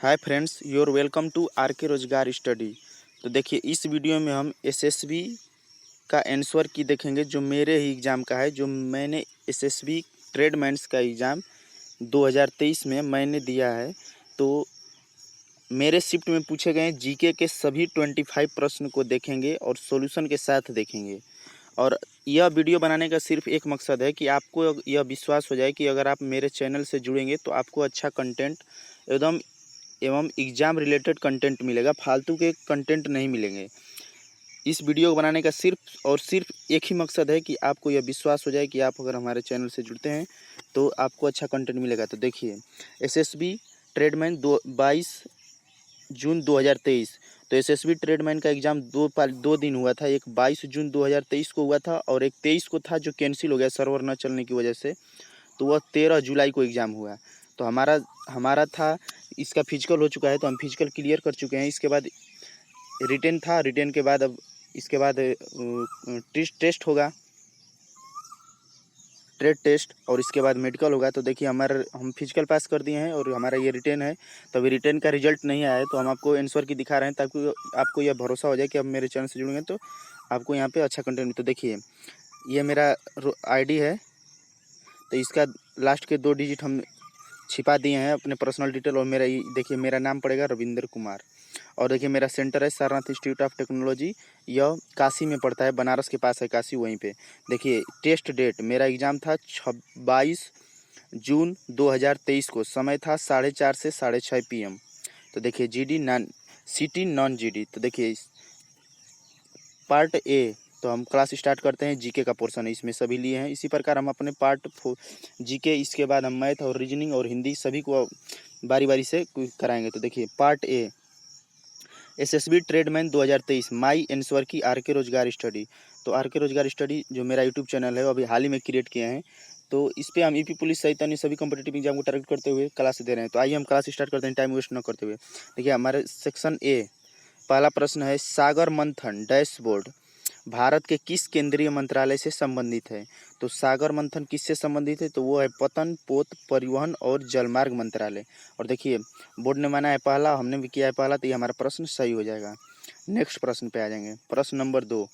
Hi friends, your welcome to R K Rozgar study. तो देखिए, इस वीडियो में हम एसएसबी का आंसर की देखेंगे जो मेरे ही एग्ज़ाम का है। जो मैंने एसएसबी ट्रेडमैन्स का एग्ज़ाम 2023 में मैंने दिया है। तो मेरे शिफ्ट में पूछे गए जीके के सभी 25 प्रश्न को देखेंगे और सॉल्यूशन के साथ देखेंगे। और यह वीडियो बनाने का सिर्फ एक मकसद है कि आपको यह विश्वास हो जाए कि अगर आप मेरे चैनल से जुड़ेंगे तो आपको अच्छा कंटेंट एवं एग्ज़ाम रिलेटेड कंटेंट मिलेगा, फालतू के कंटेंट नहीं मिलेंगे। इस वीडियो को बनाने का सिर्फ और सिर्फ एक ही मकसद है कि आपको यह विश्वास हो जाए कि आप अगर हमारे चैनल से जुड़ते हैं तो आपको अच्छा कंटेंट मिलेगा। तो देखिए, एसएसबी ट्रेडमैन 22 जून 2023। तो एसएसबी ट्रेडमैन का एग्ज़ाम दो दिन हुआ था। एक 22 जून 2023 को हुआ था और एक 23 को था जो कैंसिल हो गया सर्वर न चलने की वजह से। तो वह 13 जुलाई को एग्ज़ाम हुआ। तो हमारा था, इसका फिजिकल हो चुका है तो हम फिजिकल क्लियर कर चुके हैं। इसके बाद रिटेन था, रिटेन के बाद अब इसके बाद टेस्ट होगा, ट्रेड टेस्ट, और इसके बाद मेडिकल होगा। तो देखिए, हम फिजिकल पास कर दिए हैं और हमारा ये रिटेन है। तो अभी रिटेन का रिजल्ट नहीं आया है तो हम आपको आंसर की दिखा रहे हैं ताकि आपको यह भरोसा हो जाए कि अब मेरे चैनल से जुड़ेंगे तो आपको यहाँ पे अच्छा कंटेंट। तो देखिए, ये मेरा आईडी है। तो इसका लास्ट के 2 डिजिट हम छिपा दिए हैं अपने पर्सनल डिटेल। और देखिए, मेरा नाम पड़ेगा रविंद्र कुमार। और देखिए, मेरा सेंटर है सारनाथ इंस्टीट्यूट ऑफ टेक्नोलॉजी। यह काशी में पड़ता है, बनारस के पास है काशी, वहीं पे। देखिए, टेस्ट डेट मेरा एग्ज़ाम था 22 जून 2023 को। समय था 4:30 से 6:30 PM। तो देखिए, GD non city non GD. तो देखिए, पार्ट ए। तो हम क्लास स्टार्ट करते हैं। जीके का पोर्शन है, इसमें सभी लिए हैं। इसी प्रकार हम अपने पार्ट जीके, इसके बाद हम मैथ और रीजनिंग और हिंदी सभी को बारी बारी से कराएंगे। तो देखिए, part A, SSB tradesman 2023 my answer की आर के रोजगार स्टडी। तो आर के रोजगार स्टडी जो मेरा यूट्यूब चैनल है वो अभी हाल ही में क्रिएट किए हैं। तो इस पर हम यूपी पुलिस सहित अन्य सभी कॉम्पिटिटिव एग्जाम को टारगेट करते हुए क्लास दे रहे हैं। तो आइए हम क्लास स्टार्ट करते हैं टाइम वेस्ट न करते हुए। देखिए, हमारे सेक्शन ए, पहला प्रश्न है, सागर मंथन डैशबोर्ड भारत के किस केंद्रीय मंत्रालय से संबंधित है। तो सागर मंथन किससे संबंधित है, तो वो है पतन, पोत, परिवहन और जलमार्ग मंत्रालय। और देखिए, बोर्ड ने माना है पहला, हमने भी किया है पहला, तो ये हमारा प्रश्न सही हो जाएगा। नेक्स्ट प्रश्न पे आ जाएंगे। प्रश्न नंबर 2,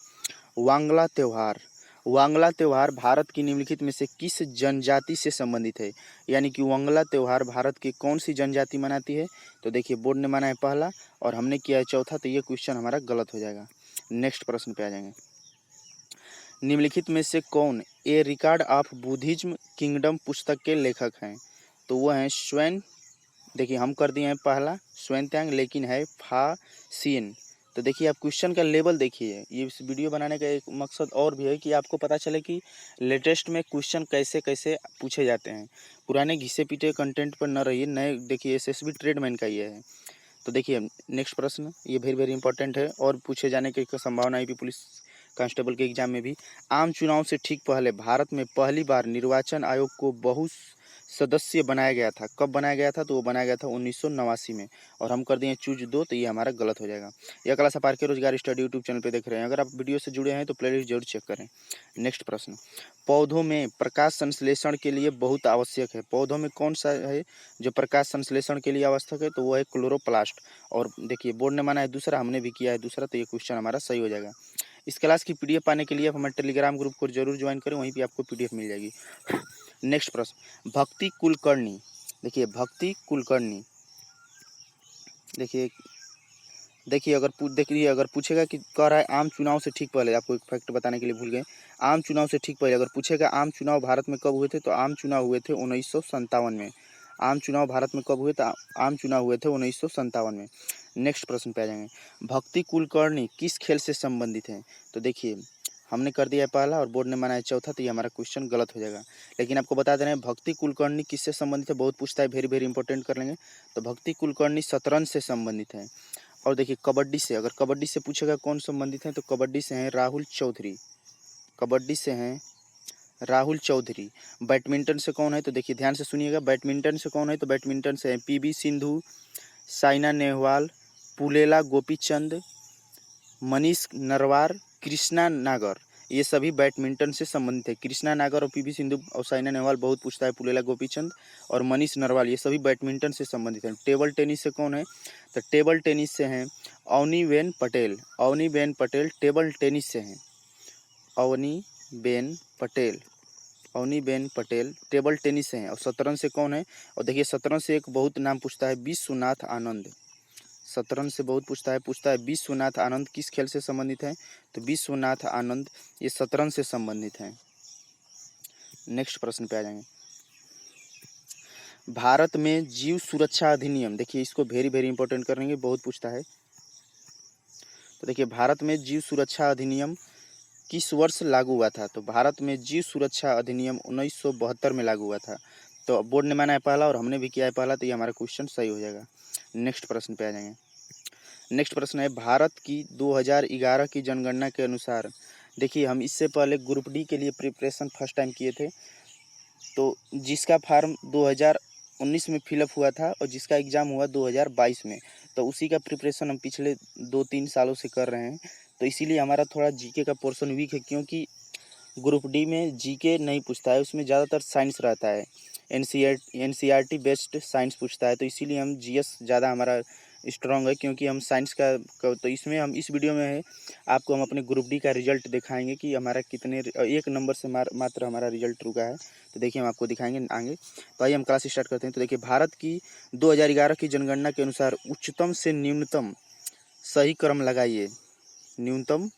वांगला त्यौहार। वांगला त्यौहार भारत की निम्नलिखित में से किस जनजाति से संबंधित है। यानी कि वांगला त्यौहार भारत की कौन सी जनजाति मनाती है। तो देखिए, बोर्ड ने माना है पहला और हमने किया है चौथा, तो ये क्वेश्चन हमारा गलत हो जाएगा। नेक्स्ट प्रश्न पे आ जाएंगे। निम्नलिखित में से कौन ए रिकॉर्ड ऑफ बुद्धिज्म किंगडम पुस्तक के लेखक हैं। तो वो हैं स्वयं। देखिए, हम कर दिए हैं पहला स्वयंत्यांग, लेकिन है फा सीन। तो देखिए, आप क्वेश्चन का लेवल देखिए। ये इस वीडियो बनाने का एक मकसद और भी है कि आपको पता चले कि लेटेस्ट में क्वेश्चन कैसे कैसे पूछे जाते हैं। पुराने घिसे पीटे कंटेंट पर न रहिए, नए देखिए। एसएसबी ट्रेडमैन का ये है। तो देखिए, नेक्स्ट प्रश्न ये वेरी वेरी इंपॉर्टेंट है और पूछे जाने की संभावना है भी पुलिस कांस्टेबल के एग्जाम में भी। आम चुनाव से ठीक पहले भारत में पहली बार निर्वाचन आयोग को बहुत सदस्य बनाया गया था। कब बनाया गया था, तो वो बनाया गया था 1989 में। और हम कर दिए चूज 2, तो ये हमारा गलत हो जाएगा। यह क्लास आप are K Rozgar study YouTube channel पे देख रहे हैं। अगर आप वीडियो से जुड़े हैं तो प्लेलिस्ट जरूर चेक करें। नेक्स्ट प्रश्न, पौधों में प्रकाश संश्लेषण के लिए बहुत आवश्यक है। पौधों में कौन सा है जो प्रकाश संश्लेषण के लिए आवश्यक है, तो वो है क्लोरोप्लास्ट। और देखिए, बोर्ड ने माना है दूसरा, हमने भी किया है दूसरा, तो ये क्वेश्चन हमारा सही हो जाएगा। इस क्लास की पीडीएफ पाने के लिए आप हमारे टेलीग्राम ग्रुप को जरूर ज्वाइन करें, वहीं पे आपको पीडीएफ मिल जाएगी। नेक्स्ट प्रश्न, भक्ति कुलकर्णी। देखिए, भक्ति कुलकर्णी। देखिए अगर पूछेगा कि कह रहा है आम चुनाव से ठीक पहले, आपको एक फैक्ट बताने के लिए भूल गए। आम चुनाव से ठीक पहले अगर पूछेगा आम चुनाव भारत में कब हुए थे, तो आम चुनाव हुए थे 1957 में। आम चुनाव भारत में कब हुए, तो आम चुनाव हुए थे 1957 में। नेक्स्ट प्रश्न पे आ जाएंगे। भक्ति कुलकर्णी किस खेल से संबंधित है। तो देखिए, हमने कर दिया है पहला और बोर्ड ने माना है चौथा, तो ये हमारा क्वेश्चन गलत हो जाएगा। लेकिन आपको बता दे रहे हैं भक्ति कुलकर्णी किससे संबंधित है, बहुत पूछता है, वेरी वेरी इंपॉर्टेंट कर लेंगे। तो भक्ति कुलकर्णी शतरंज से संबंधित है। और देखिए, कबड्डी से, अगर कबड्डी से पूछेगा कौन संबंधित है, तो कबड्डी से हैं राहुल चौधरी। कबड्डी से हैं राहुल चौधरी। बैडमिंटन से कौन है, तो देखिए ध्यान से सुनिएगा। बैडमिंटन से कौन है, तो बैडमिंटन से हैं पीवी सिंधु, साइना नेहवाल, पुलेला गोपीचंद, मनीष नरवार, कृष्णा नागर। ये सभी बैडमिंटन से संबंधित है। कृष्णा नागर और पीवी सिंधु और साइना नेहवाल बहुत पूछता है, पुलेला गोपीचंद और मनीष नरवाल, ये सभी बैडमिंटन से संबंधित हैं। टेबल टेनिस से कौन है, तो टेबल टेनिस से हैं अवनीबेन पटेल। अवनीबेन पटेल टेबल टेनिस से हैं। अवनीबेन पटेल, अवनीबेन पटेल टेबल टेनिस से हैं। और शतरंज से कौन है, और देखिए शतरंज से एक बहुत नाम पूछता है, विश्वनाथ आनंद। शतरंज से बहुत पूछता है विश्वनाथ आनंद किस खेल से संबंधित है, तो विश्वनाथ आनंद ये शतरंज से संबंधित हैं। नेक्स्ट प्रश्न पे आ जाएंगे। भारत में जीव सुरक्षा अधिनियम, देखिए इसको वेरी वेरी इंपॉर्टेंट करेंगे, बहुत पूछता है। तो देखिए भारत में जीव सुरक्षा अधिनियम किस वर्ष लागू हुआ था, तो भारत में जीव सुरक्षा अधिनियम 1972 में लागू हुआ था। तो बोर्ड ने माना है पहला और हमने भी किया है पहला, तो ये हमारा क्वेश्चन सही हो जाएगा। नेक्स्ट प्रश्न पे आ जाएंगे। नेक्स्ट प्रश्न है, भारत की 2011 की जनगणना के अनुसार, देखिए हम इससे पहले ग्रुप डी के लिए प्रिपरेशन फर्स्ट टाइम किए थे, तो जिसका फॉर्म 2019 में फिलअप हुआ था और जिसका एग्ज़ाम हुआ 2022 में, तो उसी का प्रिपरेशन हम पिछले 2-3 सालों से कर रहे हैं। तो इसीलिए हमारा थोड़ा जीके का पोर्शन वीक है, क्योंकि ग्रुप डी में जीके नहीं पूछता है, उसमें ज़्यादातर साइंस रहता है, एनसीईआरटी बेस्ड साइंस पूछता है। तो इसीलिए हम जीएस ज़्यादा हमारा स्ट्रॉन्ग है, क्योंकि हम साइंस का तो इसमें हम इस वीडियो में है आपको हम अपने ग्रुप डी का रिजल्ट दिखाएंगे कि हमारा कितने एक नंबर से मात्र हमारा रिजल्ट रुका है। तो देखिए हम आपको दिखाएंगे आगे। तो आइए हम क्लास स्टार्ट करते हैं। तो देखिए भारत की 2011 की जनगणना के अनुसार उच्चतम से न्यूनतम सही क्रम लगाइए। न्यूनतम,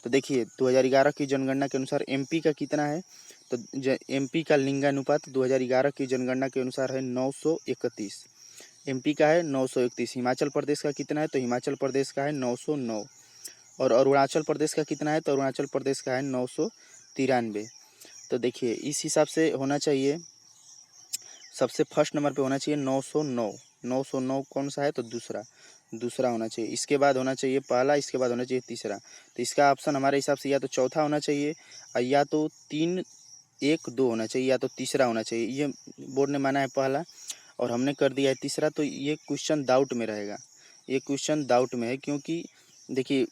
तो देखिए 2011 की जनगणना के अनुसार एमपी का कितना है, तो एमपी का लिंगानुपात 2011 की जनगणना के अनुसार है 931। एमपी का है 931। हिमाचल प्रदेश का कितना है, तो हिमाचल प्रदेश का है 909। और अरुणाचल प्रदेश का कितना है, तो अरुणाचल प्रदेश का है 993। तो देखिए इस हिसाब से होना चाहिए, सबसे फर्स्ट नंबर पे होना चाहिए 909। 909 कौन सा है, तो दूसरा होना चाहिए। इसके बाद होना चाहिए पहला, इसके बाद होना चाहिए तीसरा। तो इसका ऑप्शन हमारे हिसाब से या तो चौथा होना चाहिए, या तो 3-1-2 होना चाहिए, या तो तीसरा होना चाहिए। ये बोर्ड ने माना है पहला और हमने कर दिया है तीसरा, तो ये क्वेश्चन डाउट में रहेगा। ये क्वेश्चन डाउट में है, क्योंकि देखिए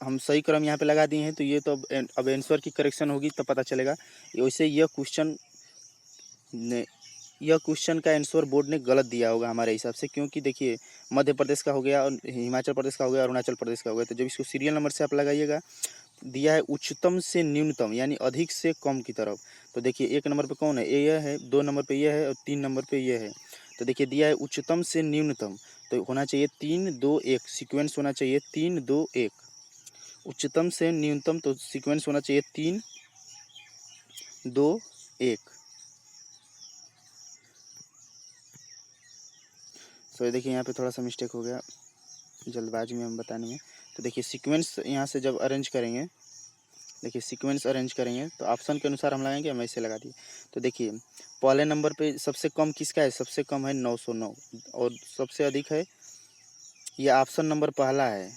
हम सही क्रम यहाँ पे लगा दिए हैं, तो ये तो अब आंसर की करेक्शन होगी तब पता चलेगा। वैसे यह क्वेश्चन का आंसर बोर्ड ने गलत दिया होगा हमारे हिसाब से, क्योंकि देखिए मध्य प्रदेश का हो गया और हिमाचल प्रदेश का हो गया, अरुणाचल प्रदेश का हो गया। तो जब इसको सीरियल नंबर से आप लगाइएगा, दिया है उच्चतम से न्यूनतम यानी अधिक से कम की तरफ। तो देखिए 1 नंबर पे कौन है, यह है, 2 नंबर पे यह है और 3 नंबर पे यह है। तो देखिए दिया है उच्चतम से न्यूनतम, तो होना चाहिए 3-2-1, सीक्वेंस होना चाहिए 3-2-1। उच्चतम से न्यूनतम तो सीक्वेंस होना चाहिए 3-2-1। तो देखिए यहाँ पे थोड़ा सा मिस्टेक हो गया जल्दबाजी में हम बताने में। तो देखिए सीक्वेंस यहाँ से जब अरेंज करेंगे, देखिए सीक्वेंस अरेंज करेंगे तो ऑप्शन के अनुसार हम लगाएंगे, हम ऐसे लगा दिए। तो देखिए पहले नंबर पे सबसे कम किसका है, सबसे कम है 909 और सबसे अधिक है, ये ऑप्शन नंबर पहला है।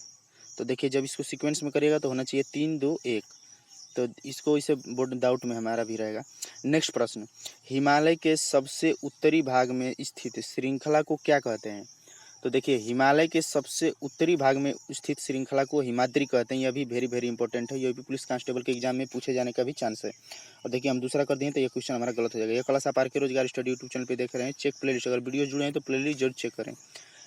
तो देखिए जब इसको सीक्वेंस में करिएगा तो होना चाहिए 3-2-1। तो इसको इसे बोर्ड डाउट में हमारा भी रहेगा। नेक्स्ट प्रश्न, हिमालय के सबसे उत्तरी भाग में स्थित श्रृंखला को क्या कहते हैं, तो देखिए हिमालय के सबसे उत्तरी भाग में स्थित श्रृंखला को हिमाद्री कहते हैं। यह भी वेरी वेरी इंपॉर्टेंट है, यह भी पुलिस कांस्टेबल के एग्जाम में पूछे जाने का भी चांस है। और देखिए हम दूसरा कर दिए तो यह क्वेश्चन हमारा गलत हो जाएगा। यह क्लास आप are K Rozgar study YouTube channel पे देख रहे हैं, चेक प्लेलिस्ट, अगर वीडियो जुड़े हैं तो प्लेलिस्ट जरूर चेक करें।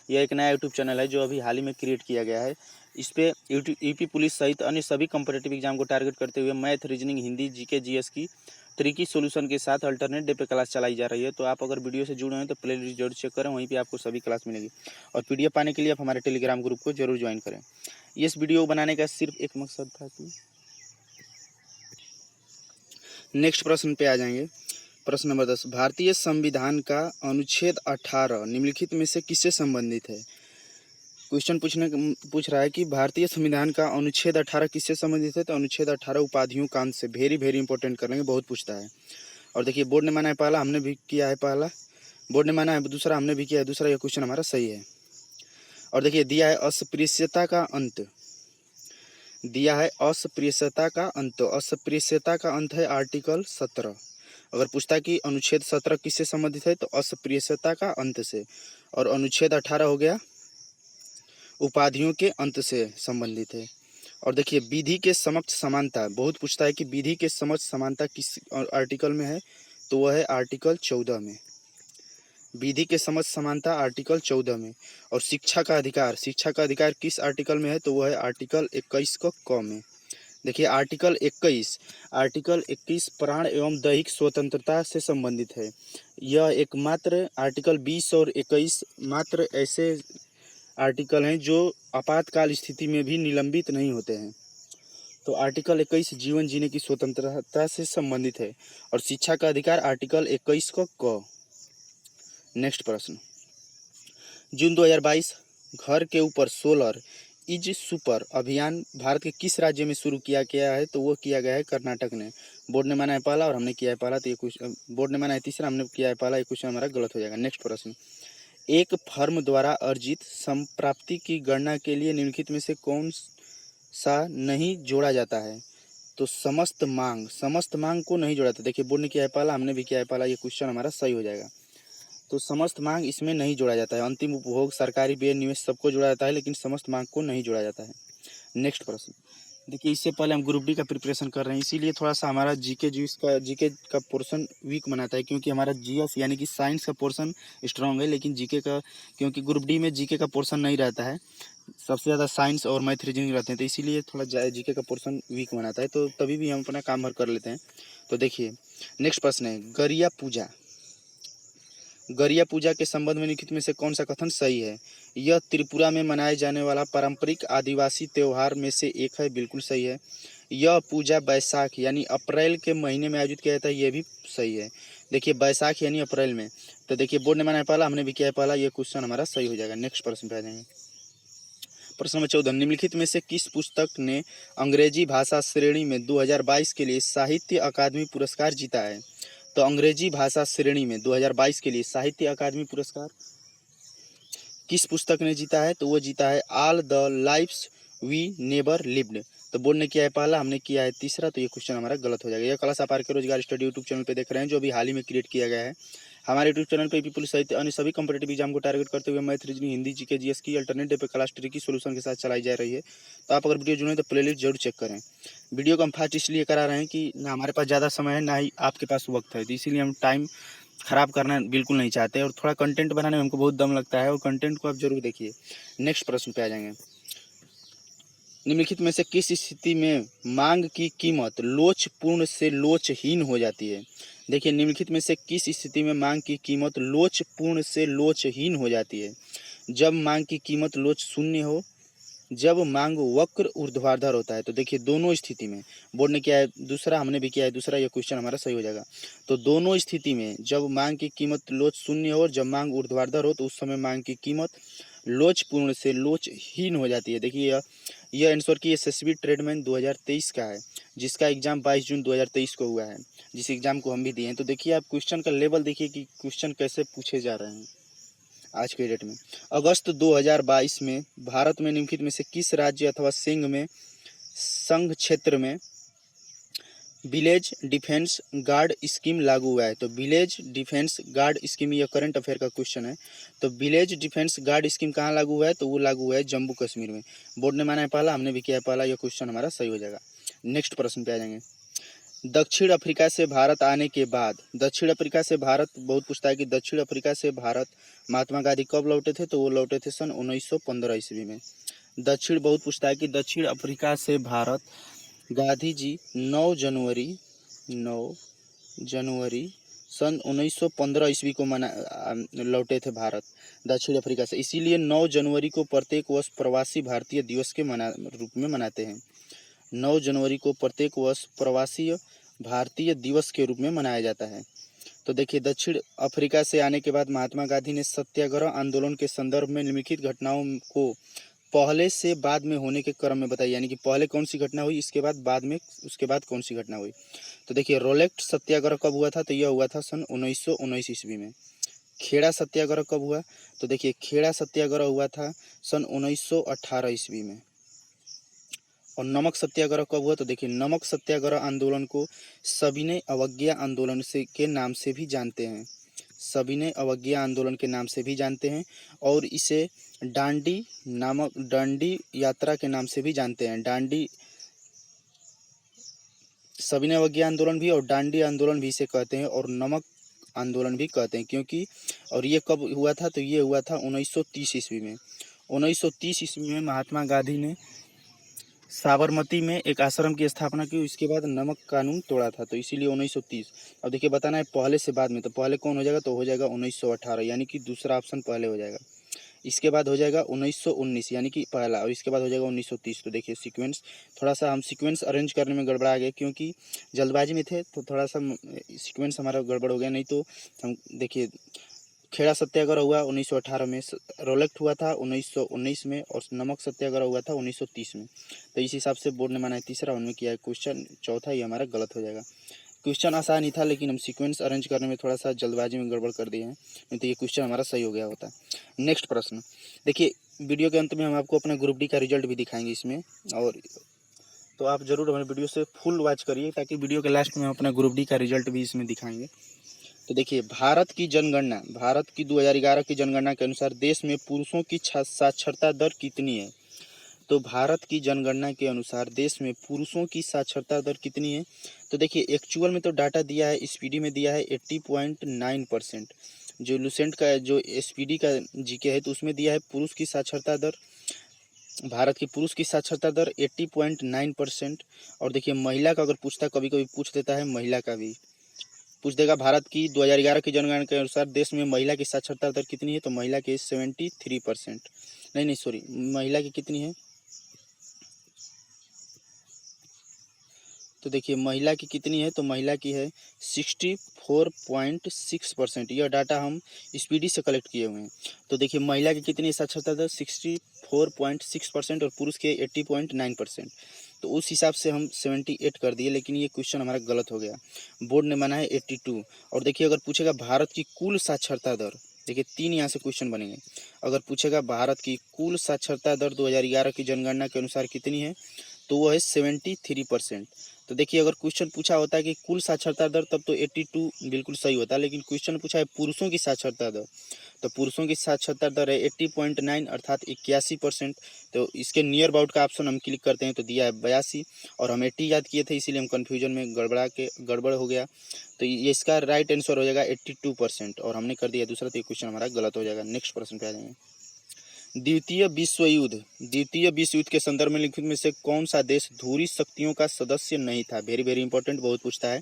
यह एक नया यूट्यूब चैनल है जो अभी हाल ही में क्रिएट किया गया है। इस पे यूपी पुलिस सहित अन्य सभी कॉम्पिटिटिव एग्जाम को टारगेट करते हुए math, reasoning, Hindi, GK, GS की ट्रिकी सॉल्यूशन के साथ अल्टरनेट डे पे क्लास चलाई जा रही है। तो आप अगर वीडियो से जुड़े हैं तो प्लेलिस्ट जरूर चेक करें, वहीं पे आपको सभी क्लास मिलेगी। और पीडीएफ पाने के लिए आप हमारे टेलीग्राम ग्रुप को जरूर ज्वाइन करें। इस वीडियो बनाने का सिर्फ एक मकसद था कि नेक्स्ट प्रश्न पे आ जाएंगे। प्रश्न नंबर 10, भारतीय संविधान का अनुच्छेद 18 निम्नलिखित में से किससे संबंधित है। क्वेश्चन पूछ रहा है कि भारतीय संविधान का अनुच्छेद 18 किससे संबंधित है, तो अनुच्छेद 18 उपाधियों का अंश से। वेरी वेरी इंपॉर्टेंट कर लेंगे, बहुत पूछता है। और देखिए बोर्ड ने माना है पहला, हमने भी किया है पहला, बोर्ड ने माना है दूसरा, हमने भी किया है दूसरा। यह क्वेश्चन हमारा सही है। और देखिए दिया है अस्पृश्यता का अंत, दिया है अस्पृश्यता का अंत। अस्पृश्यता का अंत है आर्टिकल 17। अगर पूछता है कि अनुच्छेद 17 किससे संबंधित है, तो अस्पृश्यता का अंत से। और अनुच्छेद 18 हो गया उपाधियों के अंत से संबंधित है। और देखिए विधि के समक्ष समानता बहुत पूछता है कि विधि के समक्ष समानता किस आर्टिकल में है, तो वह है आर्टिकल 14 में। विधि के समक्ष समानता आर्टिकल 14 में। और शिक्षा का अधिकार किस आर्टिकल में है, तो वह है आर्टिकल 21 का क में। देखिए आर्टिकल 21 प्राण एवं दैहिक स्वतंत्रता से संबंधित है। यह एकमात्र आर्टिकल 20 और 21 मात्र ऐसे आर्टिकल हैं जो आपातकाल स्थिति में भी निलंबित नहीं होते हैं। तो आर्टिकल 21 जीवन जीने की स्वतंत्रता से संबंधित है। और शिक्षा का अधिकार आर्टिकल 21 का क। नेक्स्ट प्रश्न, जून 2022 घर के ऊपर सोलर इज सुपर अभियान भारत के किस राज्य में शुरू किया गया है, तो वो किया गया है कर्नाटक ने। बोर्ड ने माना है पहला और हमने किया है पहला, तो ये क्वेश्चन बोर्ड ने माना है तीसरा, हमने किया है पहला, ये क्वेश्चन हमारा गलत हो जाएगा। नेक्स्ट प्रश्न, एक फर्म द्वारा अर्जित संप्राप्ति की गणना के लिए निम्नलिखित में से कौन सा नहीं जोड़ा जाता है, तो समस्त मांग को नहीं जोड़ा जाता। देखिए बोर्ड ने किया है पहला, हमने भी किया है पहला, ये क्वेश्चन हमारा सही हो जाएगा। तो समस्त मांग इसमें नहीं जोड़ा जाता है। अंतिम उपभोग, सरकारी व्यय, निवेश सबको जोड़ा जाता है, लेकिन समस्त मांग को नहीं जोड़ा जाता है। नेक्स्ट प्रश्न, देखिए इससे पहले हम ग्रुप डी का प्रिपरेशन कर रहे हैं, इसीलिए थोड़ा सा हमारा जीके का पोर्शन वीक बनाता है, क्योंकि हमारा जीएस यानी कि साइंस का पोर्शन स्ट्रांग है, लेकिन जीके का, क्योंकि ग्रुप डी में जीके का पोर्शन नहीं रहता है, सबसे ज़्यादा साइंस और मैथ रीजनिंग रहते हैं, तो इसीलिए थोड़ा जीके का पोर्शन वीक बनाता है। तो तभी भी हम अपना काम भर कर लेते हैं। तो देखिए नेक्स्ट प्रश्न है, गरिया पूजा के संबंध में निम्नलिखित में से कौन सा कथन सही है। यह त्रिपुरा में मनाए जाने वाला पारंपरिक आदिवासी त्योहार में से एक है, बिल्कुल सही है। यह पूजा बैसाख यानी अप्रैल के महीने में आयोजित किया जाता है, यह भी सही है। देखिए बैसाख यानी अप्रैल में, तो देखिए बोर्ड ने माना है पहला, हमने भी किया है पहला, ये क्वेश्चन हमारा सही हो जाएगा। नेक्स्ट प्रश्न पे आ जाएंगे। प्रश्न नंबर 14, निम्नलिखित में से किस पुस्तक ने अंग्रेजी भाषा श्रेणी में 2022 के लिए साहित्य अकादमी पुरस्कार जीता है, तो अंग्रेजी भाषा श्रेणी में 2022 के लिए साहित्य अकादमी पुरस्कार किस पुस्तक ने जीता है, तो वो जीता है all the lifes we never lived. तो बोर्ड ने किया है पहला, हमने किया है तीसरा, तो ये क्वेश्चन हमारा गलत हो जाएगा। यह क्लास आप are K Rozgar study YouTube channel पे देख रहे हैं, जो अभी हाल ही में क्रिएट किया गया है। हमारे यूट्यूब चैनल पे पुलिस सहित अन्य सभी कॉम्पिटेटिव एग्जाम को टारगेट करते हुए math, reasoning, Hindi, GK, GS की अल्टरनेट डे पे क्लास ट्री की सोल्यूशन के साथ चलाई जा रही है। तो आप अगर वीडियो जुड़े तो प्लेलिस्ट जरूर चेक करें। वीडियो को हम फास्ट इसलिए करा रहे हैं कि ना हमारे पास ज़्यादा समय है, ना ही आपके पास वक्त है, तो इसीलिए हम टाइम ख़राब करना बिल्कुल नहीं चाहते, और थोड़ा कंटेंट बनाने में हमको बहुत दम लगता है, और कंटेंट को आप जरूर देखिए। नेक्स्ट प्रश्न पे आ जाएंगे, निम्नलिखित में से किस स्थिति में मांग की कीमत लोचपूर्ण से लोचहीन हो जाती है। देखिए निम्नलिखित में से किस स्थिति में मांग की कीमत लोचपूर्ण से लोचहीन हो जाती है। जब मांग की कीमत लोच शून्य हो, जब मांग वक्र ऊर्ध्वाधर होता है। तो देखिए दोनों स्थिति में, बोर्ड ने किया है दूसरा, हमने भी किया है दूसरा, यह क्वेश्चन हमारा सही हो जाएगा। तो दोनों स्थिति में जब मांग की कीमत लोच शून्य हो और जब मांग ऊर्ध्वाधर हो, तो उस समय मांग की कीमत लोचपूर्ण से लोचहीन हो जाती है। देखिए यह आंसर की एसएसबी ट्रेडमैन 2023 का है, जिसका एग्जाम 22 जून 2023 को हुआ है, जिस एग्जाम को हम भी दिए हैं। तो देखिए आप क्वेश्चन का लेवल देखिए कि क्वेश्चन कैसे पूछे जा रहे हैं आज के डेट में। अगस्त 2022 में भारत में निम्नलिखित में से किस राज्य अथवा संघ क्षेत्र में विलेज डिफेंस गार्ड स्कीम लागू हुआ है। तो विलेज डिफेंस गार्ड स्कीम, यह करंट अफेयर का क्वेश्चन है। तो विलेज डिफेंस गार्ड स्कीम कहाँ लागू हुआ है, तो वो लागू हुआ है जम्मू कश्मीर में। बोर्ड ने माना है पहला, हमने भी किया है पहला, यह क्वेश्चन हमारा सही हो जाएगा। नेक्स्ट प्रश्न पे आ जाएंगे, दक्षिण अफ्रीका से भारत आने के बाद, दक्षिण अफ्रीका से भारत बहुत पूछता है कि दक्षिण अफ्रीका से भारत महात्मा गांधी कब लौटे थे, तो वो लौटे थे सन 1915 ईस्वी में। दक्षिण बहुत पूछता है कि दक्षिण अफ्रीका से भारत गांधी जी 9 जनवरी सन 1915 ईस्वी को लौटे थे भारत दक्षिण अफ्रीका से, इसीलिए 9 जनवरी को प्रत्येक वर्ष प्रवासी भारतीय दिवस के रूप में मनाते हैं। 9 जनवरी को प्रत्येक वर्ष प्रवासी भारतीय दिवस के रूप में मनाया जाता है। तो देखिए दक्षिण अफ्रीका से आने के बाद महात्मा गांधी ने सत्याग्रह आंदोलन के संदर्भ में निम्नलिखित घटनाओं को पहले से बाद में होने के क्रम में बताइए, यानी कि पहले कौन सी घटना हुई, इसके बाद बाद में उसके बाद कौन सी घटना हुई। तो देखिए रोलेक्ट सत्याग्रह कब हुआ था, तो यह हुआ था सन 1919 ईस्वी में। खेड़ा सत्याग्रह कब हुआ, तो देखिए खेड़ा सत्याग्रह हुआ था सन 1918 ईस्वी में। और नमक सत्याग्रह कब हुआ, तो देखिए नमक सत्याग्रह आंदोलन को सविनय अवज्ञा आंदोलन से के नाम से भी जानते हैं, सभी ने अवज्ञा आंदोलन के नाम से भी जानते हैं और इसे डांडी यात्रा के नाम से भी जानते हैं। डांडी सविनय अवज्ञा आंदोलन भी और डांडी आंदोलन भी इसे कहते हैं और नमक आंदोलन भी कहते हैं, क्योंकि और ये कब हुआ था, तो ये हुआ था 1930 ईस्वी में। 1930 ईस्वी में महात्मा गांधी ने साबरमती में एक आश्रम की स्थापना की, इसके बाद नमक कानून तोड़ा था, तो इसीलिए 1930। अब देखिए बताना है पहले से बाद में, तो पहले कौन हो जाएगा, तो हो जाएगा 1918, यानी कि दूसरा ऑप्शन पहले हो जाएगा। इसके बाद हो जाएगा 1919 यानी कि पहला, और इसके बाद हो जाएगा 1930। तो देखिए सीक्वेंस, थोड़ा सा हम सीक्वेंस अरेंज करने में गड़बड़ा गए, क्योंकि जल्दबाजी में थे तो थोड़ा सा सीक्वेंस हमारा गड़बड़ हो गया। नहीं तो हम देखिए खेड़ा सत्याग्रह हुआ 1918 में, रोलेक्ट हुआ था 1919 में और नमक सत्याग्रह हुआ था 1930 में। तो इस हिसाब से बोर्ड ने माना है तीसरा, उनमें किया है क्वेश्चन चौथा, ये हमारा गलत हो जाएगा। क्वेश्चन आसान ही था, लेकिन हम सीक्वेंस अरेंज करने में थोड़ा सा जल्दबाजी में गड़बड़ कर दिए हैं, नहीं तो ये क्वेश्चन हमारा सही हो गया होता। नेक्स्ट प्रश्न देखिए, वीडियो के अंत में हम आपको अपना ग्रुप डी का रिजल्ट भी दिखाएंगे इसमें, और तो आप जरूर हमारे वीडियो से फुल वॉच करिए, ताकि वीडियो के लास्ट में हम अपना ग्रुप डी का रिजल्ट भी इसमें दिखाएंगे। तो देखिए भारत की 2011 की जनगणना के अनुसार देश में पुरुषों की साक्षरता दर कितनी है। तो भारत की जनगणना के अनुसार देश में पुरुषों की साक्षरता दर कितनी है। तो देखिए एक्चुअल में तो डाटा दिया है, स्पीडी में दिया है 80.9%। जो लुसेंट का जो स्पीडी का जीके है, तो उसमें दिया है पुरुष की साक्षरता दर, भारत की पुरुष की साक्षरता दर 80.9%। और देखिए महिला का अगर पूछता, कभी कभी पूछ देता है, महिला का भी पूछ देगा। भारत की 2011 की जनगणना के अनुसार देश में महिला की साक्षरता दर कितनी है, तो महिला की 73%। नहीं सॉरी, महिला की कितनी है, तो देखिए महिला की कितनी है, तो महिला की है 64.6%। यह डाटा हम स्पीडी से कलेक्ट किए हुए हैं। तो देखिए महिला की कितनी साक्षरता दर 64.6% और पुरुष के 80.9%। तो उस हिसाब से हम 78 कर दिए, लेकिन ये क्वेश्चन हमारा गलत हो गया। बोर्ड ने माना है 82। और देखिए अगर पूछेगा भारत की कुल साक्षरता दर, देखिए 3 यहाँ से क्वेश्चन बनेंगे। अगर पूछेगा भारत की कुल साक्षरता दर 2011 की जनगणना के अनुसार कितनी है, तो वो है 73%। तो देखिए अगर क्वेश्चन पूछा होता है कि कुल साक्षरता दर, तब तो 82 बिल्कुल सही होता है, लेकिन क्वेश्चन पूछा है पुरुषों की साक्षरता दर, तो पुरुषों की साक्षरता दर है 80.9 अर्थात 81%। तो इसके नियर अबाउट का ऑप्शन हम क्लिक करते हैं, तो दिया है 82, और हम 80 याद किए थे, इसीलिए हम कन्फ्यूजन में गड़बड़ हो गया। तो ये इसका राइट आंसर हो जाएगा 82%, और हमने कर दिया दूसरा, तो ये क्वेश्चन हमारा गलत हो जाएगा। नेक्स्ट प्रश्न पे आ जाएंगे। द्वितीय विश्व युद्ध के संदर्भ में लिखित में से कौन सा देश धुरी शक्तियों का सदस्य नहीं था। वेरी वेरी इंपॉर्टेंट, बहुत पूछता है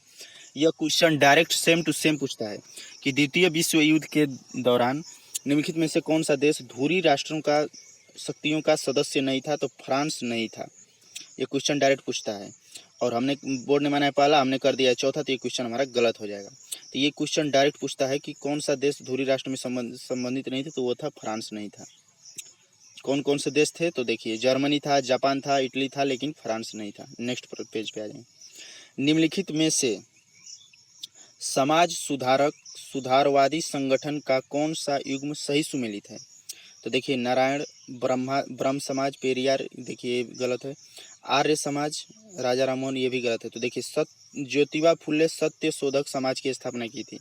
यह question, direct same to same पूछता है कि द्वितीय विश्व युद्ध के दौरान निम्नलिखित में से कौन सा देश धुरी राष्ट्रों का शक्तियों का सदस्य नहीं था, तो फ्रांस नहीं था। ये क्वेश्चन डायरेक्ट पूछता है, और हमने बोर्ड ने माना है पहला, हमने कर दिया है चौथा, तो ये क्वेश्चन हमारा गलत हो जाएगा। तो ये क्वेश्चन डायरेक्ट पूछता है कि कौन सा देश धुरी राष्ट्र में संबंधित नहीं थे, तो वो था फ्रांस नहीं था। कौन कौन से देश थे, तो देखिए जर्मनी था, जापान था, इटली था, लेकिन फ्रांस नहीं था। नेक्स्ट पेज पे आ जाएं। निम्नलिखित में से सुधारवादी संगठन का कौन सा युग्म सही सुमेलित है। तो देखिए नारायण, ब्रह्म समाज, पेरियार, देखिए गलत है। आर्य समाज, राजा राममोहन, ये भी गलत है। तो देखिए ज्योतिबा फुले सत्य शोधक समाज की स्थापना की थी।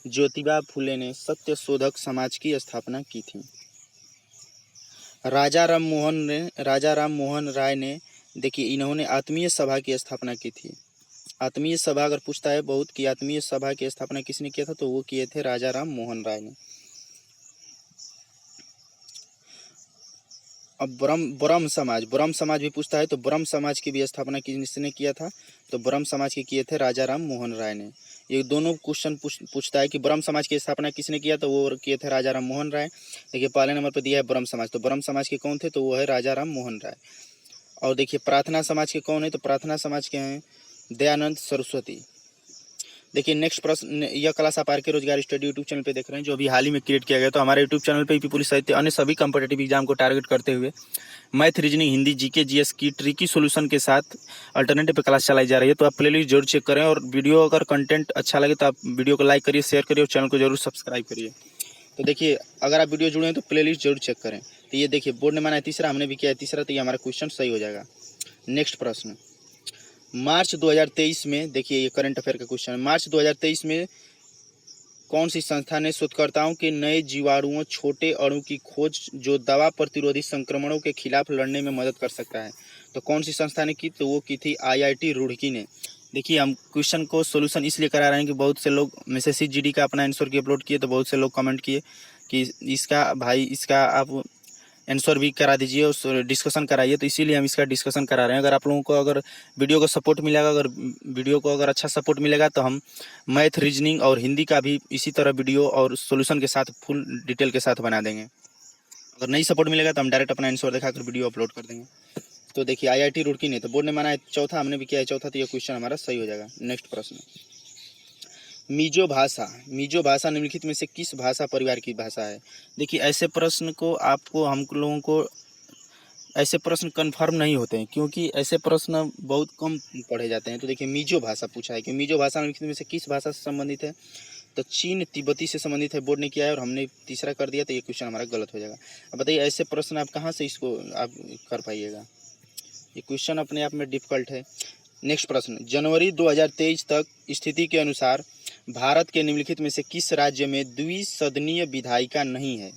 ज्योतिबा फुले ने सत्य शोधक समाज की स्थापना की थी। राजा राम मोहन राय ने, देखिए इन्होंने आत्मीय सभा की स्थापना की थी। आत्मीय सभा अगर पूछता है बहुत कि आत्मीय सभा की स्थापना किसने किया था, तो वो किए थे राजा राम मोहन राय ने। अब ब्रह्म समाज भी पूछता है, तो ब्रह्म समाज की भी स्थापना किसने किया था, तो ब्रह्म समाज के किए थे राजा राम मोहन राय ने। ये दोनों क्वेश्चन पूछता है कि ब्रह्म समाज की स्थापना किसने किया, तो वो किए थे राजा राम मोहन राय। देखिए पहले नंबर पर दिया है ब्रह्म समाज, तो ब्रह्म समाज के कौन थे, तो वो है राजा राम मोहन राय। और देखिए प्रार्थना समाज के कौन है, तो प्रार्थना समाज के हैं दयानंद सरस्वती। देखिए नेक्स्ट प्रश्न, यह क्लास आप RK रोजगार स्टडी यूट्यूब चैनल पे देख रहे हैं, जो अभी हाल ही में क्रिएट किया गया। तो हमारे यूट्यूब चैनल पे यूपी पुलिस सहित अन्य सभी कॉम्पिटिटिव एग्जाम को टारगेट करते हुए math, reasoning, Hindi, GK, GS की ट्रिकी सॉल्यूशन के साथ अल्टरनेटिव पे क्लास चलाई जा रही है। तो आप प्लेलिस्ट जरूर चेक करें, और वीडियो अगर कंटेंट अच्छा लगे तो आप वीडियो को लाइक करिए, शेयर करिए, और चैनल को जरूर सब्सक्राइब करिए। तो देखिए अगर आप वीडियो जुड़े हैं तो प्लेलिस्ट जरूर चेक करें। तो ये देखिए बोर्ड ने माना है तीसरा, हमने भी किया है तीसरा, तो ये हमारा क्वेश्चन सही हो जाएगा। नेक्स्ट प्रश्न, मार्च 2023 में, देखिए ये करंट अफेयर का क्वेश्चन है। मार्च 2023 में कौन सी संस्था ने शोधकर्ताओं के नए जीवाणुओं छोटे अणु की खोज जो दवा प्रतिरोधी संक्रमणों के खिलाफ लड़ने में मदद कर सकता है? तो कौन सी संस्था ने की? तो वो की थी IIT रुड़की ने। देखिए हम क्वेश्चन को सोल्यूशन इसलिए करा रहे हैं कि बहुत से लोग मैसेज GD का अपना आंसर की अपलोड किए तो बहुत से लोग कमेंट किए कि इसका आप आंसर भी करा दीजिए और डिस्कशन कराइए, तो इसीलिए हम इसका डिस्कशन करा रहे हैं। अगर आप लोगों को अगर वीडियो को सपोर्ट मिलेगा, अगर वीडियो को अगर अच्छा सपोर्ट मिलेगा तो हम मैथ, रीजनिंग और हिंदी का भी इसी तरह वीडियो और सॉल्यूशन के साथ फुल डिटेल के साथ बना देंगे। अगर नहीं सपोर्ट मिलेगा तो हम डायरेक्ट अपना आंसर दिखाकर वीडियो अपलोड कर देंगे। तो देखिए IIT रुड़की ने, तो बोर्ड ने माना है चौथा, हमने भी किया है चौथा, तो ये क्वेश्चन हमारा सही हो जाएगा। नेक्स्ट प्रश्न, मिजो भाषा निम्नलिखित में से किस भाषा परिवार की भाषा है? देखिए ऐसे प्रश्न को आपको हम लोगों को ऐसे प्रश्न कन्फर्म नहीं होते हैं क्योंकि ऐसे प्रश्न बहुत कम पढ़े जाते हैं। तो देखिए मिजो भाषा पूछा है कि मिजो भाषा निम्नलिखित में से किस भाषा से संबंधित है? तो चीन तिब्बती से संबंधित है, बोर्ड ने किया है और हमने तीसरा कर दिया, तो ये क्वेश्चन हमारा गलत हो जाएगा। अब बताइए ऐसे प्रश्न आप कहाँ से इसको आप कर पाइएगा? ये क्वेश्चन अपने आप में डिफिकल्ट है। नेक्स्ट प्रश्न, जनवरी 2023 तक स्थिति के अनुसार भारत के निम्नलिखित में से किस राज्य में द्विसदनीय विधायिका नहीं है?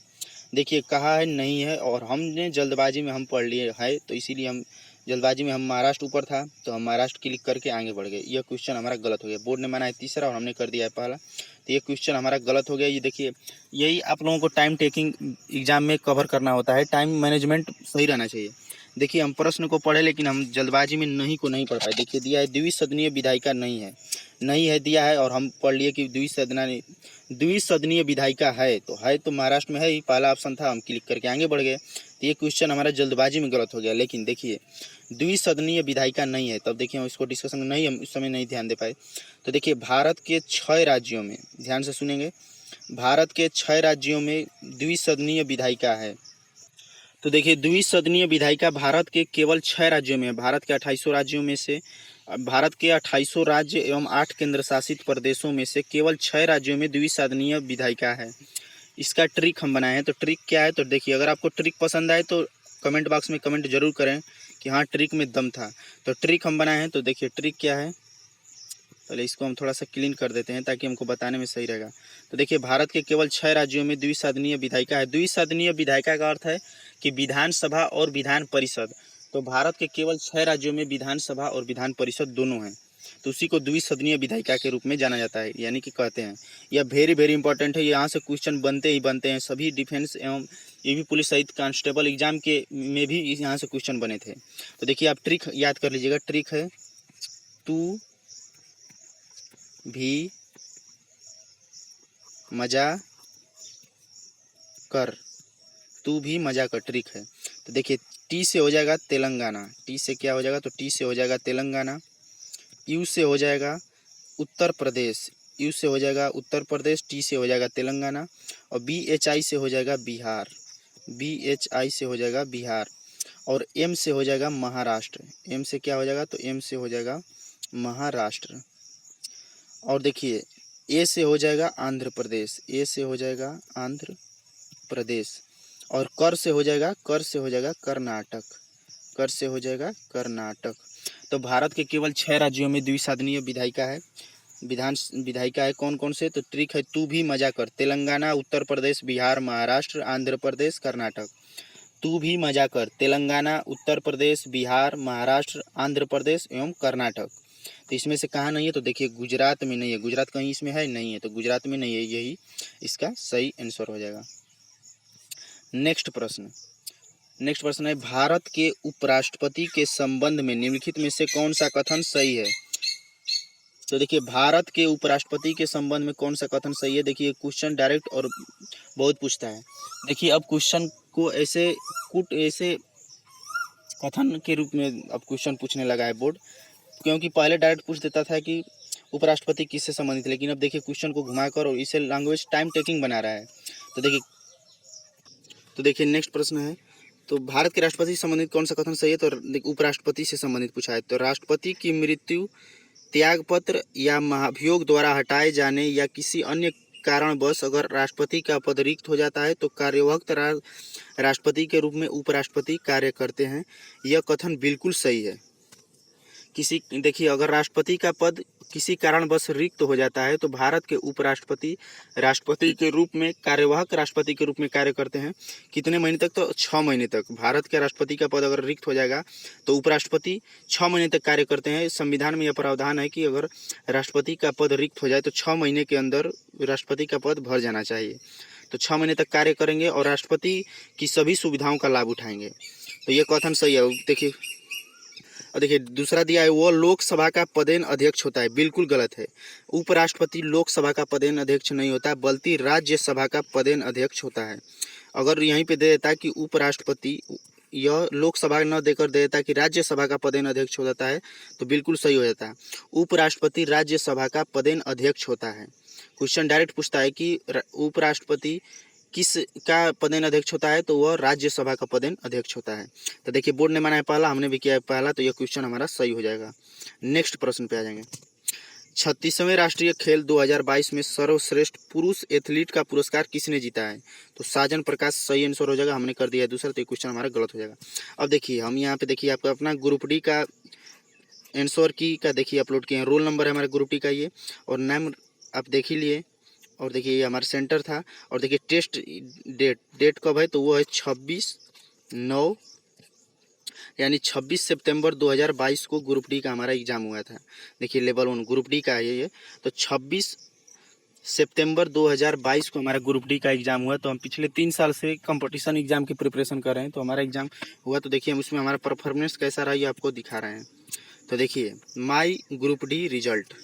देखिए कहा है नहीं है और हमने जल्दबाजी में हम पढ़ लिए है, तो इसीलिए हम जल्दबाजी में हम महाराष्ट्र ऊपर था तो हम महाराष्ट्र क्लिक करके आगे बढ़ गए। यह क्वेश्चन हमारा गलत हो गया। बोर्ड ने माना है तीसरा और हमने कर दिया है पहला, तो ये क्वेश्चन हमारा गलत हो गया। ये देखिए यही आप लोगों को टाइम टेकिंग एग्जाम में कवर करना होता है, टाइम मैनेजमेंट सही रहना चाहिए। देखिए हम प्रश्न को पढ़े लेकिन हम जल्दबाजी में नहीं पढ़ पाए। देखिए दिया है द्विसदनीय विधायिका नहीं है दिया है और हम पढ़ लिए कि द्विसदनीय विधायिका है तो महाराष्ट्र में है ही, पहला ऑप्शन था, हम क्लिक करके आगे बढ़ गए। तो ये क्वेश्चन हमारा जल्दबाजी में गलत हो गया। लेकिन देखिए द्विसदनीय विधायिका नहीं है, तब देखिए हम इसको डिस्कशन नहीं, हम उस समय नहीं ध्यान दे पाए। तो देखिए भारत के 6 राज्यों में, ध्यान से सुनेंगे, भारत के 6 राज्यों में द्विसदनीय विधायिका है। तो देखिए द्विसदनीय विधायिका भारत के केवल 6 राज्यों में, भारत के 2800 राज्यों में से, भारत के 2800 राज्य एवं 8 केंद्र शासित प्रदेशों में से केवल 6 राज्यों में द्विसदनीय विधायिका है। इसका ट्रिक हम बनाए हैं। तो ट्रिक क्या है? तो देखिए अगर आपको ट्रिक पसंद आए तो कमेंट बॉक्स में कमेंट जरूर करें कि हाँ ट्रिक में दम था। तो ट्रिक हम बनाए हैं। तो देखिए ट्रिक क्या है, पहले इसको हम थोड़ा सा क्लीन कर देते हैं ताकि हमको बताने में सही रहेगा। तो देखिए भारत के केवल 6 राज्यों में द्विसदनीय विधायिका है। द्विसदनीय विधायिका का अर्थ है कि विधानसभा और विधान परिषद। तो भारत के केवल 6 राज्यों में विधानसभा और विधान परिषद दोनों हैं, तो उसी को द्विसदनीय विधायिका के रूप में जाना जाता है, यानी कि कहते हैं। यह वेरी इंपॉर्टेंट है, यहाँ से क्वेश्चन बनते ही बनते हैं। सभी डिफेंस एवं यूपी पुलिस सहित कांस्टेबल एग्जाम के में भी यहाँ से क्वेश्चन बने थे। तो देखिए आप ट्रिक याद कर लीजिएगा। ट्रिक है तू भी मजा कर, तू भी मजा कर, ट्रिक है। तो देखिए टी से हो जाएगा तेलंगाना, टी से क्या हो जाएगा? तो टी से हो जाएगा तेलंगाना, यू से हो जाएगा उत्तर प्रदेश, यू से हो जाएगा उत्तर प्रदेश, टी से हो जाएगा तेलंगाना, और BHI से हो जाएगा बिहार, BHI से हो जाएगा बिहार, और M से हो जाएगा महाराष्ट्र, M से क्या हो जाएगा? तो M से हो जाएगा महाराष्ट्र। और देखिए A से हो जाएगा आंध्र प्रदेश, A से हो जाएगा आंध्र प्रदेश, और कर से हो जाएगा कर्नाटक, कर से हो जाएगा कर्नाटक। तो भारत के केवल 6 राज्यों में द्विसदनीय विधायिका है। कौन कौन से? तो ट्रिक है तू भी मजा कर, तेलंगाना, उत्तर प्रदेश, बिहार, महाराष्ट्र, आंध्र प्रदेश, कर्नाटक। तू भी मजा कर, तेलंगाना, उत्तर प्रदेश, बिहार, महाराष्ट्र, आंध्र प्रदेश एवं कर्नाटक। तो इसमें से कहाँ नहीं है? तो देखिए गुजरात में नहीं है। गुजरात कहीं इसमें है? नहीं है, तो गुजरात में नहीं है, यही इसका सही आंसर हो जाएगा। नेक्स्ट प्रश्न है भारत के उपराष्ट्रपति के संबंध में निम्नलिखित में से कौन सा कथन सही है? तो देखिए भारत के उपराष्ट्रपति के संबंध में कौन सा कथन सही है? देखिए क्वेश्चन डायरेक्ट और बहुत पूछता है। देखिए अब क्वेश्चन को ऐसे कथन के रूप में अब क्वेश्चन पूछने लगा है बोर्ड, क्योंकि पहले डायरेक्ट पूछ देता था कि उपराष्ट्रपति किससे संबंधित, लेकिन अब देखिए क्वेश्चन को घुमाकर और इसे लैंग्वेज टाइम टेकिंग बना रहा है। तो देखिए नेक्स्ट प्रश्न है, तो भारत के राष्ट्रपति से संबंधित कौन सा कथन सही है? तो उपराष्ट्रपति से संबंधित पूछा है। तो राष्ट्रपति की मृत्यु, त्यागपत्र या महाभियोग द्वारा हटाए जाने या किसी अन्य कारणवश अगर राष्ट्रपति का पद रिक्त हो जाता है तो कार्यवाहक राष्ट्रपति के रूप में उपराष्ट्रपति कार्य करते हैं। यह कथन बिल्कुल सही है किसी देखिए अगर राष्ट्रपति का पद किसी कारणवश रिक्त हो जाता है तो भारत के उपराष्ट्रपति राष्ट्रपति के रूप में कार्यवाहक राष्ट्रपति के रूप में कार्य करते हैं। कितने महीने तक? तो 6 महीने तक। भारत के राष्ट्रपति का पद अगर रिक्त हो जाएगा तो उपराष्ट्रपति 6 महीने तक कार्य करते हैं। संविधान में यह प्रावधान है कि अगर राष्ट्रपति का पद रिक्त हो जाए तो 6 महीने के अंदर राष्ट्रपति का पद भर जाना चाहिए। तो 6 महीने तक कार्य करेंगे और राष्ट्रपति की सभी सुविधाओं का लाभ उठाएंगे। तो ये कथन सही है। देखिए और देखिए दूसरा दिया है, वो लोकसभा का पदेन अध्यक्ष होता है। बिल्कुल गलत है। उपराष्ट्रपति लोकसभा का पदेन अध्यक्ष नहीं होता, बल्कि राज्यसभा का पदेन अध्यक्ष होता है। अगर यहीं पे दे देता कि उपराष्ट्रपति, यह लोकसभा न देकर दे देता कि राज्यसभा का पदेन अध्यक्ष हो जाता है तो बिल्कुल सही हो जाता है। उपराष्ट्रपति राज्यसभा का पदेन अध्यक्ष होता है। क्वेश्चन डायरेक्ट पूछता है कि उपराष्ट्रपति किस का पदेन अध्यक्ष होता है, तो वह राज्यसभा का पदेन अध्यक्ष होता है। तो देखिए बोर्ड ने माना है पहला, हमने भी किया है पहला, तो यह क्वेश्चन हमारा सही हो जाएगा। नेक्स्ट प्रश्न पे आ जाएंगे। 36वें राष्ट्रीय खेल 2022 में सर्वश्रेष्ठ पुरुष एथलीट का पुरस्कार किसने जीता है? तो साजन प्रकाश सही आंसर हो जाएगा। हमने कर दिया है दूसरा, तो ये क्वेश्चन हमारा गलत हो जाएगा। अब देखिए हम यहाँ पे देखिए आपका अपना ग्रुप डी का आंसर की का देखिए अपलोड किए हैं। रोल नंबर है हमारा ग्रुप डी का ये, और नाम आप देख ही लिए। और देखिए ये हमारा सेंटर था। और देखिए टेस्ट डेट कब है, तो वो है 26/9 यानी 26 सितंबर 2022 को ग्रुप डी का हमारा एग्जाम हुआ था। देखिए लेवल 1 ग्रुप डी का है ये। तो 26 सितंबर 2022 को हमारा ग्रुप डी का एग्जाम हुआ। तो हम पिछले 3 साल से कंपटीशन एग्जाम की प्रिपरेशन कर रहे हैं। तो हमारा एग्जाम हुआ, तो देखिए हम उसमें हमारा परफॉर्मेंस कैसा रहा ये आपको दिखा रहे हैं। तो देखिए माई ग्रुप डी रिजल्ट,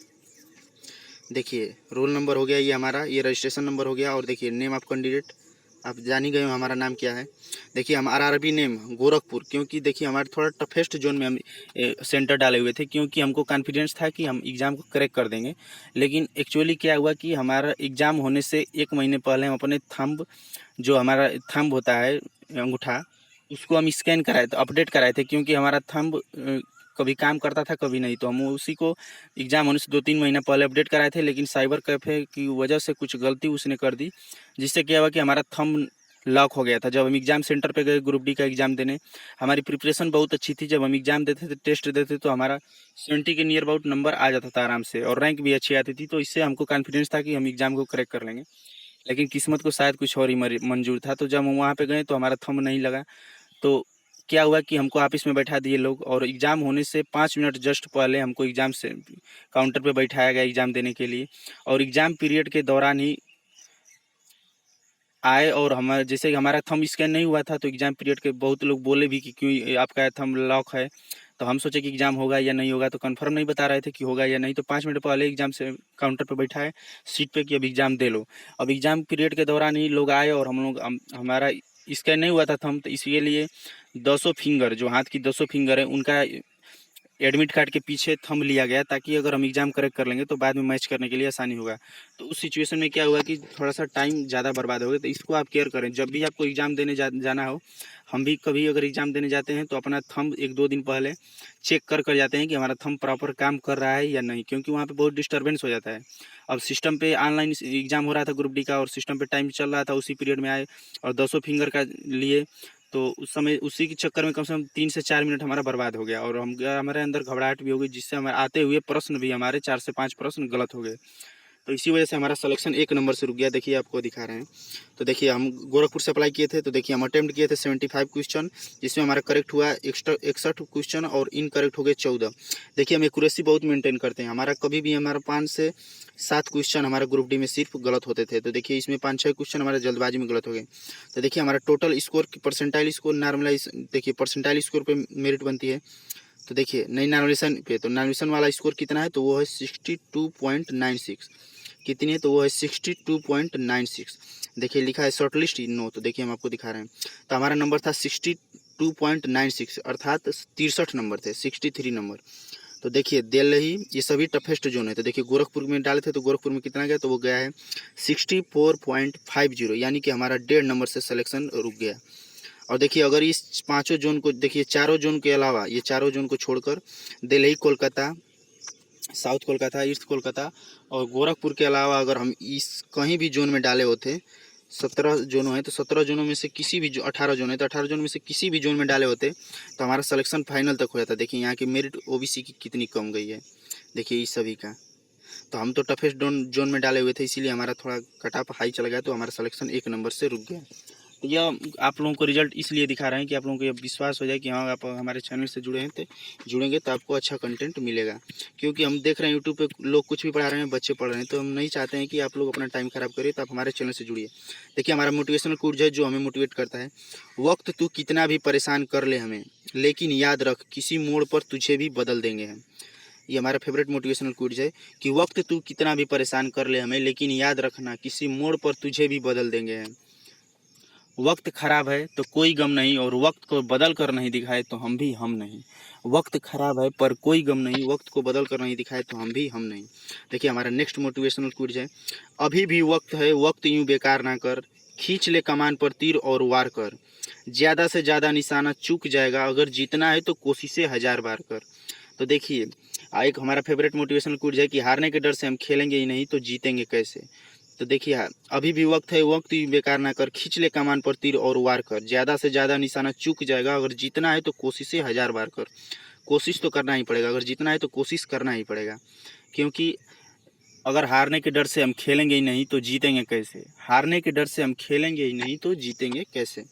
देखिए रोल नंबर हो गया ये हमारा, ये रजिस्ट्रेशन नंबर हो गया। और देखिए नेम ऑफ कैंडिडेट आप जान ही गए हो हमारा नाम क्या है। देखिए हम आरआरबी नेम गोरखपुर, क्योंकि देखिए हमारे थोड़ा टफेस्ट जोन में हम सेंटर डाले हुए थे, क्योंकि हमको कॉन्फिडेंस था कि हम एग्ज़ाम को क्रैक कर देंगे। लेकिन एक्चुअली क्या हुआ कि हमारा एग्ज़ाम होने से 1 महीने पहले हम अपने थंब, जो हमारा थंब होता है अंगूठा, उसको हम स्कैन कराए थे, अपडेट कराए थे, क्योंकि हमारा थंब कभी काम करता था कभी नहीं। तो हम उसी को एग्ज़ाम होने से 2-3 महीना पहले अपडेट कराए थे। लेकिन साइबर कैफ़े की वजह से कुछ गलती उसने कर दी, जिससे क्या हुआ कि हमारा थंब लॉक हो गया था। जब हम एग्ज़ाम सेंटर पे गए ग्रुप डी का एग्ज़ाम देने, हमारी प्रिपरेशन बहुत अच्छी थी। जब हम एग्ज़ाम देते थे, टेस्ट देते, तो हमारा 70 के नियर अबाउट नंबर आ जाता था आराम से, और रैंक भी अच्छी आती थी। तो इससे हमको कॉन्फिडेंस था कि हम एग्ज़ाम को क्रैक कर लेंगे। लेकिन किस्मत को शायद कुछ और ही मंजूर था। तो जब हम वहाँ पे गए तो हमारा थंब नहीं लगा। तो क्या हुआ कि हमको ऑफिस में बैठा दिए लोग, और एग्ज़ाम होने से 5 मिनट जस्ट पहले हमको एग्ज़ाम से काउंटर पे बैठाया गया एग्ज़ाम देने के लिए। और एग्ज़ाम पीरियड के दौरान ही आए, और हमारे जैसे हमारा थंब स्कैन नहीं हुआ था, तो एग्ज़ाम पीरियड के बहुत लोग बोले भी कि क्यों आपका थंब लॉक है। तो हम सोचे कि एग्ज़ाम होगा या नहीं होगा, तो कंफर्म नहीं बता रहे थे कि होगा या नहीं। तो 5 मिनट पहले एग्ज़ाम से काउंटर पे बैठा है सीट पे कि अब एग्ज़ाम दे लो। अब एग्ज़ाम पीरियड के दौरान ही लोग आए, और हमारा स्कैन नहीं हुआ था थंब, तो इसीलिए 10 फिंगर, जो हाथ की 10 फिंगर है, उनका एडमिट कार्ड के पीछे थंब लिया गया, ताकि अगर हम एग्ज़ाम करेक्ट कर लेंगे तो बाद में मैच करने के लिए आसानी होगा। तो उस सिचुएशन में क्या हुआ कि थोड़ा सा टाइम ज़्यादा बर्बाद हो गया। तो इसको आप केयर करें, जब भी आपको एग्ज़ाम देने जाना हो। हम भी कभी अगर एग्ज़ाम देने जाते हैं तो अपना थंब 1-2 दिन पहले चेक कर जाते हैं कि हमारा थंब प्रॉपर काम कर रहा है या नहीं, क्योंकि वहाँ पे बहुत डिस्टर्बेंस हो जाता है। अब सिस्टम पे ऑनलाइन एग्ज़ाम हो रहा था ग्रुप डी का, और सिस्टम पे टाइम चल रहा था, उसी पीरियड में आए और 200 फिंगर का लिए। तो उस समय उसी के चक्कर में कम से कम 3 से 4 मिनट हमारा बर्बाद हो गया, और हमारे अंदर घबराहट भी हो गई, जिससे हमारे आते हुए प्रश्न भी हमारे 4 से 5 प्रश्न गलत हो गए। तो इसी वजह से हमारा सिलेक्शन 1 नंबर से रुक गया। देखिए आपको दिखा रहे हैं। तो देखिए हम गोरखपुर से अप्लाई किए थे। तो देखिए हम अटेम्प्ट किए थे 75 क्वेश्चन, जिसमें हमारा करेक्ट हुआ 61 क्वेश्चन, और इनकरेक्ट हो गए 14। देखिए हम एक्यूरेसी बहुत मेंटेन करते हैं। हमारा कभी भी हमारा 5 से 7 क्वेश्चन हमारा ग्रुप डी में सिर्फ गलत होते थे। तो देखिए इसमें 5-6 क्वेश्चन हमारे जल्दबाजी में गलत हो गए। तो देखिए हमारा total score percentile score normalise, देखिए परसेंटाइल स्कोर पे मेरिट बनती है। तो देखिए नई नॉर्मलाइजेशन पे, तो नॉर्मलाइजेशन वाला स्कोर कितना है, तो वो है 62.96। कितनी है, तो वो है 62.96। देखिए लिखा है शॉर्टलिस्ट नो। तो देखिए हम आपको दिखा रहे हैं। तो हमारा नंबर था 62.96, अर्थात 63 नंबर थे, 63 नंबर। तो देखिए दिल्ली, ये सभी टफेस्ट जोन है। तो देखिए गोरखपुर में डाले थे, तो गोरखपुर में कितना गया, तो वो गया है 64.50, यानी कि हमारा 1.5 नंबर से सिलेक्शन रुक गया। और देखिए अगर इस 5 जोन को, देखिए 4 जोन के अलावा, ये 4 जोन को छोड़कर दिल्ली, कोलकाता, साउथ कोलकाता, ईस्ट कोलकाता और गोरखपुर के अलावा अगर हम इस कहीं भी जोन में डाले होते, 17 जोनों हैं, तो 17 जोनों में से किसी भी 18 जोन है, तो 18 जोन में से किसी भी जोन में डाले होते तो हमारा सिलेक्शन फाइनल तक हो जाता। देखिए यहाँ की मेरिट ओबीसी की कितनी कम गई है, देखिए इस सभी का। तो हम तो टफेस्ट जोन में डाले हुए थे, इसीलिए हमारा थोड़ा कट ऑफ हाई चला गया, तो हमारा सिलेक्शन 1 नंबर से रुक गया। तो यह आप लोगों को रिजल्ट इसलिए दिखा रहे हैं कि आप लोगों को यह विश्वास हो जाए कि हाँ आप हमारे चैनल से जुड़ेंगे तो आपको अच्छा कंटेंट मिलेगा। क्योंकि हम देख रहे हैं यूट्यूब पे लोग कुछ भी पढ़ा रहे हैं, बच्चे पढ़ रहे हैं, तो हम नहीं चाहते हैं कि आप लोग अपना टाइम खराब करिए, तो आप हमारे चैनल से जुड़िए। देखिए हमारा मोटिवेशनल कोट है जो हमें मोटिवेट करता है। वक्त तू कितना भी परेशान कर ले हमें, लेकिन याद रख किसी मोड़ पर तुझे भी बदल देंगे हम। ये हमारा फेवरेट मोटिवेशनल कोट है कि वक्त तू कितना भी परेशान कर ले हमें, लेकिन याद रखना किसी मोड़ पर तुझे भी बदल देंगे हम। वक्त खराब है तो कोई गम नहीं, और वक्त को बदल कर नहीं दिखाए तो हम भी हम नहीं। वक्त खराब है पर कोई गम नहीं, वक्त को बदल कर नहीं दिखाए तो हम भी हम नहीं। देखिए हमारा नेक्स्ट मोटिवेशनल कोट है, अभी भी वक्त है, वक्त यूं बेकार ना कर, खींच ले कमान पर तीर और वार कर, ज़्यादा से ज़्यादा निशाना चूक जाएगा, अगर जीतना है तो कोशिशें 1000 बार कर। तो देखिए एक हमारा फेवरेट मोटिवेशनल कोट है कि हारने के डर से हम खेलेंगे ही नहीं तो जीतेंगे कैसे। तो देखिए अभी भी वक्त है, वक्त ही बेकार ना कर, खींच ले कमान पर तीर और वार कर, ज़्यादा से ज़्यादा निशाना चूक जाएगा, अगर जीतना है तो कोशिशें 1000 बार कर। कोशिश तो करना ही पड़ेगा, अगर जीतना है तो कोशिश करना ही पड़ेगा, क्योंकि अगर हारने के डर से हम खेलेंगे ही नहीं तो जीतेंगे कैसे। हारने के डर से हम खेलेंगे ही नहीं तो जीतेंगे कैसे।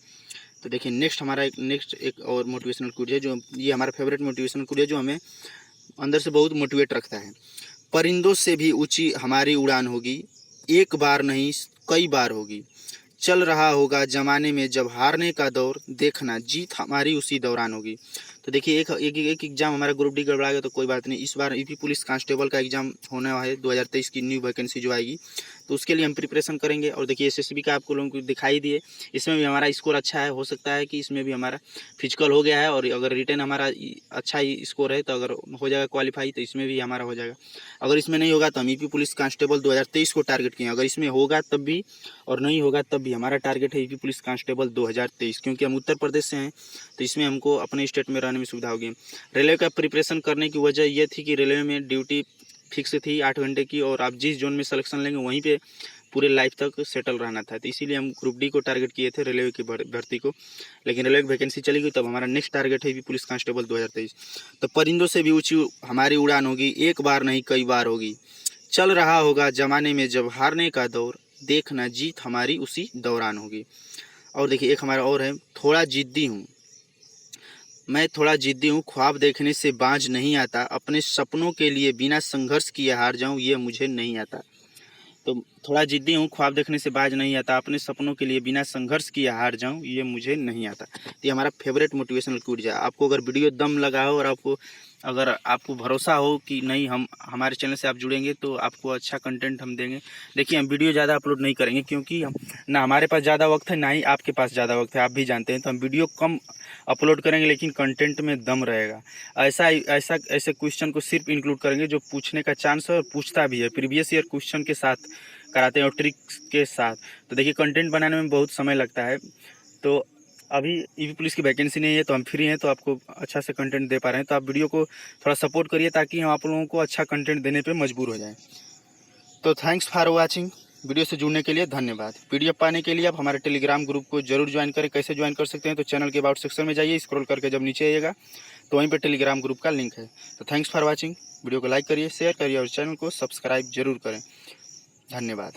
तो देखिए नेक्स्ट एक और मोटिवेशनल कोट है जो ये हमारा फेवरेट मोटिवेशनल कोट है जो हमें अंदर से बहुत मोटिवेट रखता है। परिंदों से भी ऊंची हमारी उड़ान होगी, एक बार नहीं कई बार होगी, चल रहा होगा जमाने में जब हारने का दौर, देखना जीत हमारी उसी दौरान होगी। तो देखिए एक एग्जाम हमारा ग्रुप डी गड़बड़ा गया तो कोई बात नहीं, इस बार यूपी पुलिस कांस्टेबल का एग्जाम होने वाला है 2023 की न्यू वैकेंसी जो आएगी, तो उसके लिए हम प्रिपरेशन करेंगे। और देखिए एसएसबी का आपको लोगों को दिखाई दिए, इसमें भी हमारा स्कोर अच्छा है, हो सकता है कि इसमें भी हमारा फिजिकल हो गया है, और अगर रिटर्न हमारा अच्छा ही स्कोर है तो अगर हो जाएगा क्वालिफाई तो इसमें भी हमारा हो जाएगा। अगर इसमें नहीं होगा तो हम यूपी पुलिस कांस्टेबल 2023 को टारगेट किए, अगर इसमें होगा तब भी और नहीं होगा तब भी हमारा टारगेट है यूपी पुलिस कांस्टेबल 2023, क्योंकि हम उत्तर प्रदेश से हैं तो इसमें हमको अपने स्टेट में रहने में सुविधा होगी। रेलवे का प्रिपरेशन करने की वजह यह थी कि रेलवे में ड्यूटी फिक्स थी 8 घंटे की, और आप जिस जोन में सिलेक्शन लेंगे वहीं पे पूरे लाइफ तक सेटल रहना था, तो इसीलिए हम ग्रुप डी को टारगेट किए थे रेलवे की भर्ती को। लेकिन रेलवे की वैकेंसी चली गई, तब हमारा नेक्स्ट टारगेट है पुलिस कांस्टेबल 2023। तो परिंदों से भी ऊंची हमारी उड़ान होगी, एक बार नहीं कई बार होगी, चल रहा होगा जमाने में जब हारने का दौर, देखना जीत हमारी उसी दौरान होगी। और देखिए एक हमारा और है, थोड़ा जिद्दी हूँ मैं, थोड़ा जिद्दी हूँ, ख्वाब देखने से बाज नहीं आता, अपने सपनों के लिए बिना संघर्ष किए हार जाऊँ ये मुझे नहीं आता। तो थोड़ा जिद्दी हूँ, ख्वाब देखने से बाज नहीं आता, अपने सपनों के लिए बिना संघर्ष किए हार जाऊँ ये मुझे नहीं आता। तो ये हमारा फेवरेट मोटिवेशनल कोट है। आपको अगर वीडियो दम लगा हो और अगर आपको भरोसा हो कि नहीं हम हमारे चैनल से आप जुड़ेंगे तो आपको अच्छा कंटेंट हम देंगे। देखिए हम वीडियो ज़्यादा अपलोड नहीं करेंगे, क्योंकि ना हमारे पास ज़्यादा वक्त है ना ही आपके पास ज़्यादा वक्त है, आप भी जानते हैं। तो हम वीडियो कम अपलोड करेंगे लेकिन कंटेंट में दम रहेगा। ऐसे क्वेश्चन को सिर्फ इंक्लूड करेंगे जो पूछने का चांस है और पूछता भी है, प्रीवियस ईयर क्वेश्चन के साथ कराते हैं और ट्रिक्स के साथ। तो देखिए कंटेंट बनाने में बहुत समय लगता है, तो अभी यूपी पुलिस की वैकेंसी नहीं है तो हम फ्री हैं, तो आपको अच्छा से कंटेंट दे पा रहे हैं। तो आप वीडियो को थोड़ा सपोर्ट करिए ताकि हम आप लोगों को अच्छा कंटेंट देने पे मजबूर हो जाएं। तो थैंक्स फॉर वॉचिंग। वीडियो से जुड़ने के लिए धन्यवाद। पीडीएफ पाने के लिए आप हमारे टेलीग्राम ग्रुप को जरूर ज्वाइन करें। कैसे ज्वाइन कर सकते हैं, तो चैनल के अबाउट सेक्शन में जाइए, स्क्रॉल करके जब नीचे आइएगा तो वहीं पर टेलीग्राम ग्रुप का लिंक है। तो थैंक्स फॉर वॉचिंग। वीडियो को लाइक करिए, शेयर करिए और चैनल को सब्सक्राइब जरूर करें। धन्यवाद।